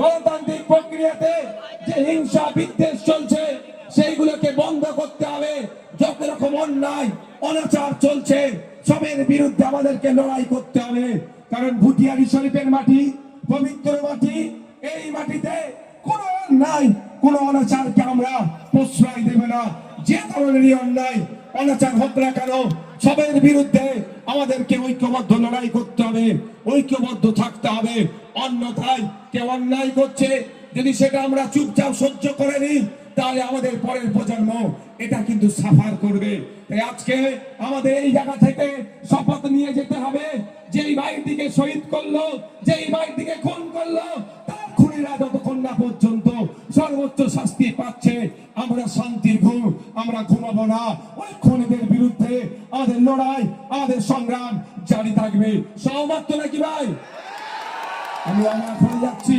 গণতান্ত্রিক প্রক্রিয়াতে যে হিংসা বিদ্বেষ চলছে সেইগুলোকে বন্ধ করতে হবে। যত রকম অন্যায় অনাচার চলছে সবের বিরুদ্ধে আমাদেরকে লড়াই করতে হবে। কারণ ভুটিয়ারি শরীফের মাটি পবিত্র মাটি, এই মাটিতে কোনো অন্যায় কোনো অনাচারকে আমরা প্রশ্রয় দেব না। যে ধরনেরই অন্যায় অনাচার হোক না কেন সবের বিরুদ্ধে আমাদেরকে ঐক্যবদ্ধ লড়াই করতে হবে, ঐক্যবদ্ধ থাকতে হবে। অন্যথায় কেউ অন্যায় করছে যদি সেটা আমরা চুপচাপ সহ্য করে নিই তাহলে আমাদের পরের প্রজন্ম এটা কিন্তু সাফার করবে। তাই আজকে আমাদের এই জায়গা থেকে শপথ নিয়ে যেতে হবে, যেই ভাইটিকে শহীদ করলো, যেই ভাইটিকে খুন করলো তার খুনিরা যতক্ষণ না পর্যন্ত সর্বোচ্চ শাস্তি পাচ্ছে আমরা শান্তির ঘুম আমরা ঘুমাবো না। ওই খুনিদের বিরুদ্ধে আমাদের লড়াই আমাদের সংগ্রাম জারি থাকবে। সহমত নাকি ভাই? আমি আমার ঘরে যাচ্ছি।